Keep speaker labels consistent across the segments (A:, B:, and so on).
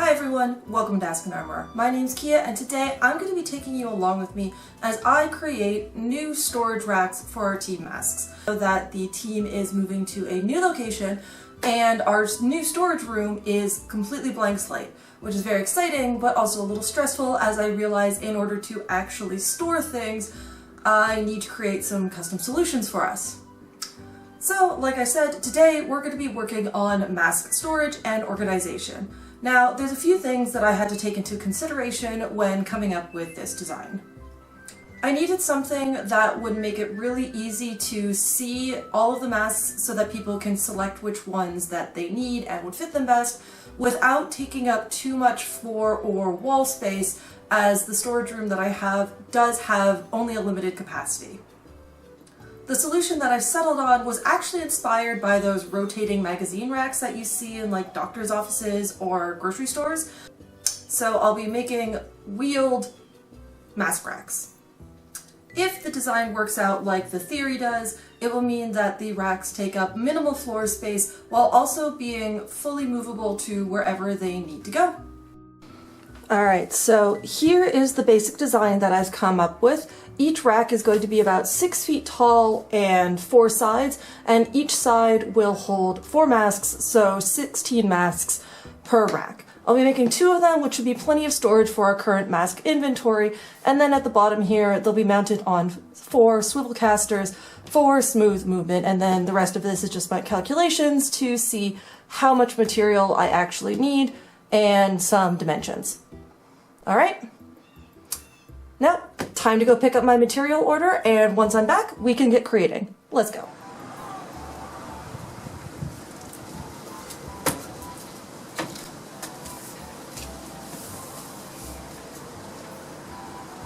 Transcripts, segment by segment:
A: Hi everyone, welcome to Ask an Armourer. My name's Kia and today I'm going to be taking you along with me as I create new storage racks for our team masks. So that the team is moving to a new location and our new storage room is completely blank slate, which is very exciting but also a little stressful as I realize in order to actually store things, I need to create some custom solutions for us. So, like I said, today we're going to be working on mask storage and organization. Now, there's a few things that I had to take into consideration when coming up with this design. I needed something that would make it really easy to see all of the masks so that people can select which ones that they need and would fit them best without taking up too much floor or wall space, as the storage room that I have does have only a limited capacity. The solution that I settled on was actually inspired by those rotating magazine racks that you see in like doctor's offices or grocery stores. So I'll be making wheeled mask racks. If the design works out like the theory does, it will mean that the racks take up minimal floor space while also being fully movable to wherever they need to go. Alright, so here is the basic design that I've come up with. Each rack is going to be about 6 feet tall and 4 sides, and each side will hold 4 masks, so 16 masks per rack. I'll be making 2 of them, which should be plenty of storage for our current mask inventory, and then at the bottom here they'll be mounted on 4 swivel casters for smooth movement, and then the rest of this is just my calculations to see how much material I actually need and some dimensions. Alright, now time to go pick up my material order, and once I'm back we can get creating. Let's go.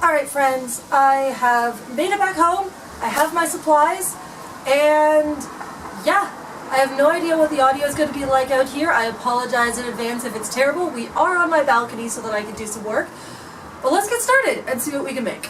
A: Alright friends, I have made it back home, I have my supplies, and yeah, I have no idea what the audio is going to be like out here. I apologize in advance if it's terrible. We are on my balcony so that I can do some work. But let's get started and see what we can make.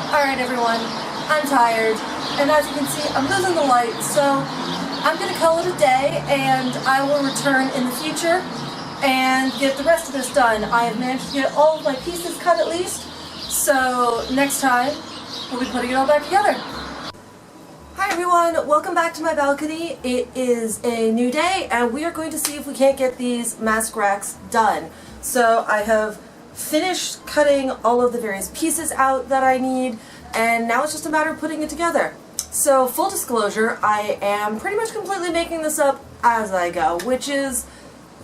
A: Alright everyone, I'm tired, and as you can see I'm losing the light, so I'm going to call it a day and I will return in the future and get the rest of this done. I have managed to get all of my pieces cut at least, So next time, we'll be putting it all back together. Hi everyone, welcome back to my balcony. It is a new day and we are going to see if we can't get these mask racks done. So I have finished cutting all of the various pieces out that I need, and now it's just a matter of putting it together. So full disclosure, I am pretty much completely making this up as I go, which is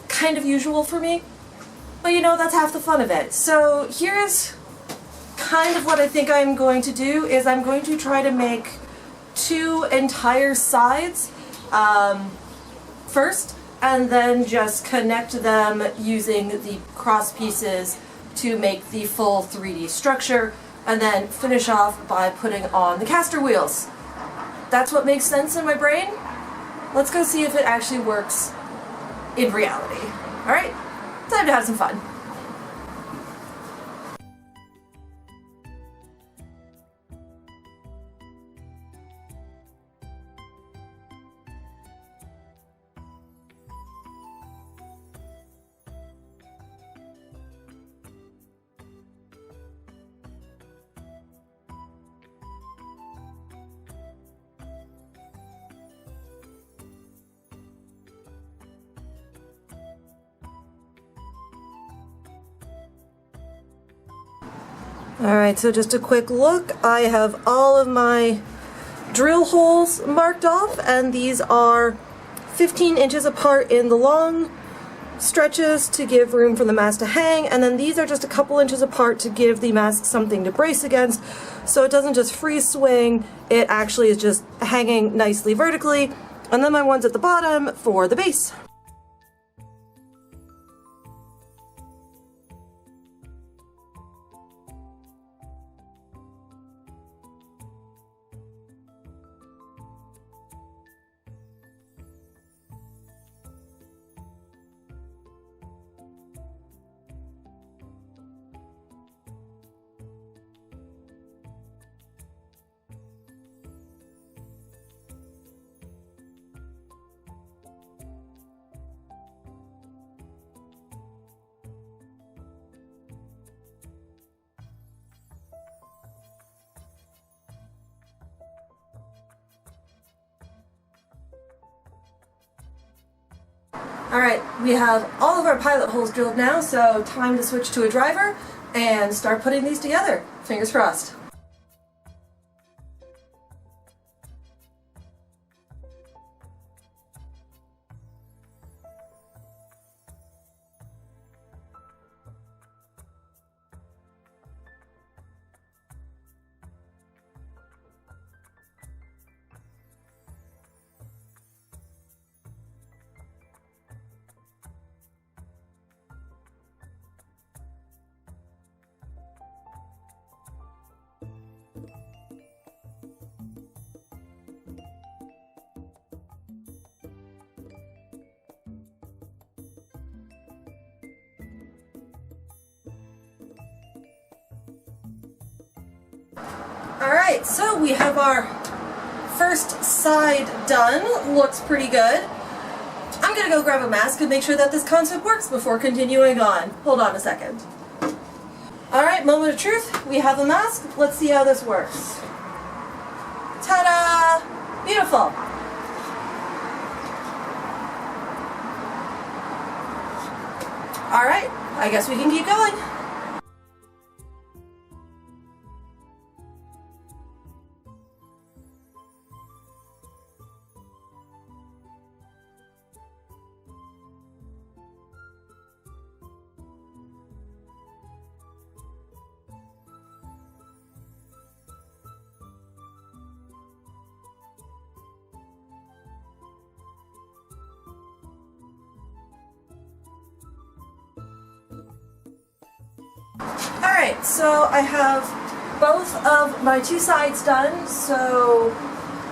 A: kind of usual for me, but you know, that's half the fun of it. So here's kind of what I think I'm going to do is I'm going to try to make two entire sides first, and then just connect them using the cross pieces to make the full 3D structure, and then finish off by putting on the caster wheels. That's what makes sense in my brain. Let's go see if it actually works in reality. Alright, time to have some fun. Alright, so just a quick look. I have all of my drill holes marked off, and these are 15 inches apart in the long stretches to give room for the mask to hang, and then these are just a couple inches apart to give the mask something to brace against, so it doesn't just free swing, it actually is just hanging nicely vertically, and then my ones at the bottom for the base. Alright, we have all of our pilot holes drilled now, so time to switch to a driver and start putting these together. Fingers crossed. Alright, so we have our first side done. Looks pretty good. I'm gonna go grab a mask and make sure that this concept works before continuing on. Hold on a second. Alright, moment of truth. We have a mask. Let's see how this works. Ta-da! Beautiful! Alright, I guess we can keep going. Alright, so I have both of my two sides done, so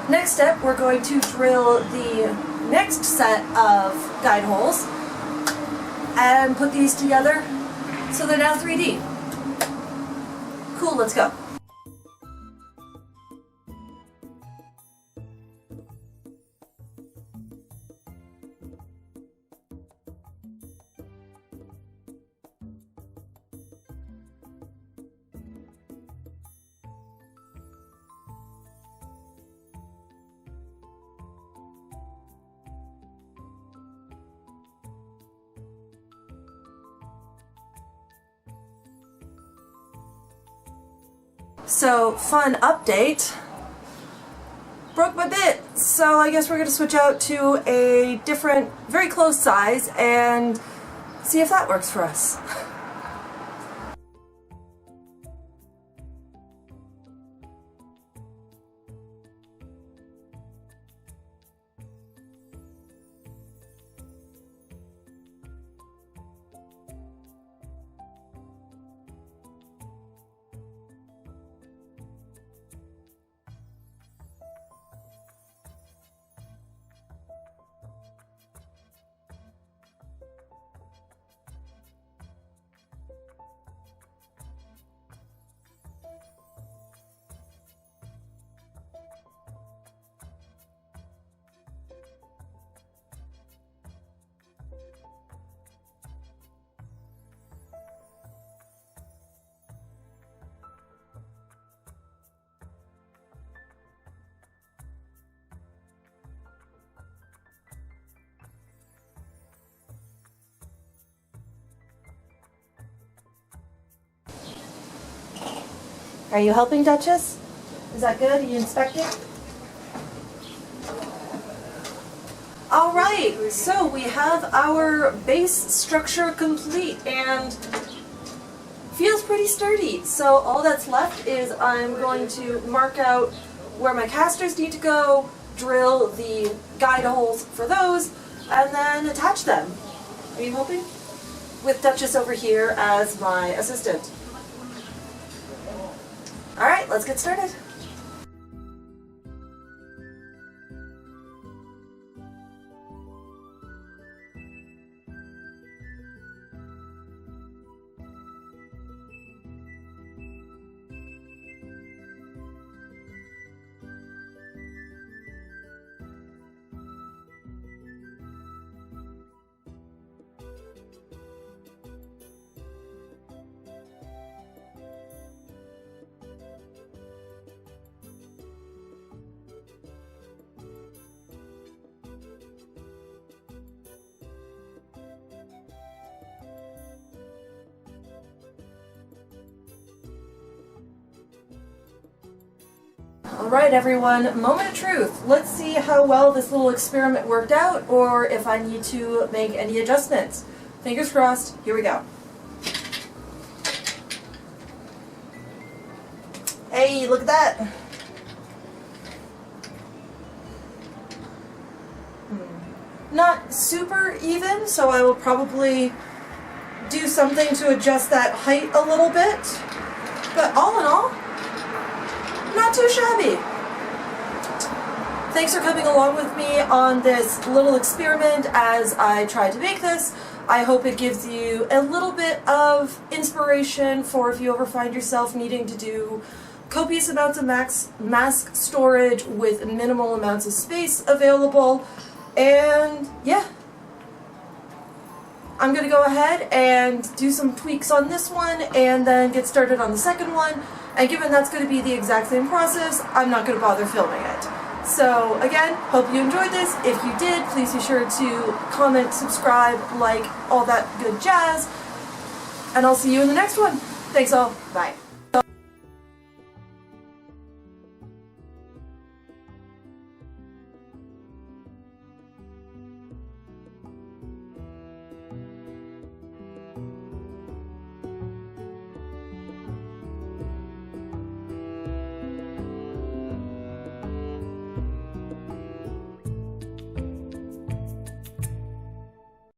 A: next step we're going to drill the next set of guide holes and put these together so they're now 3D. Cool, let's go. So, fun update. Broke my bit, so I guess we're going to switch out to a different, very close size and see if that works for us. Are you helping, Duchess? Is that good? Are you inspecting? Alright, so we have our base structure complete and feels pretty sturdy. So all that's left is I'm going to mark out where my casters need to go, drill the guide holes for those, and then attach them. Are you helping? With Duchess over here as my assistant. Alright, let's get started. Alright everyone, moment of truth. Let's see how well this little experiment worked out or if I need to make any adjustments. Fingers crossed, here we go. Hey, look at that! Not super even, so I will probably do something to adjust that height a little bit. But all in all, not too shabby. Thanks for coming along with me on this little experiment as I try to make this. I hope it gives you a little bit of inspiration for if you ever find yourself needing to do copious amounts of mask storage with minimal amounts of space available. And yeah, I'm going to go ahead and do some tweaks on this one and then get started on the second one. And given that's going to be the exact same process, I'm not going to bother filming it. So again, hope you enjoyed this. If you did, please be sure to comment, subscribe, like, all that good jazz. And I'll see you in the next one. Thanks all. Bye.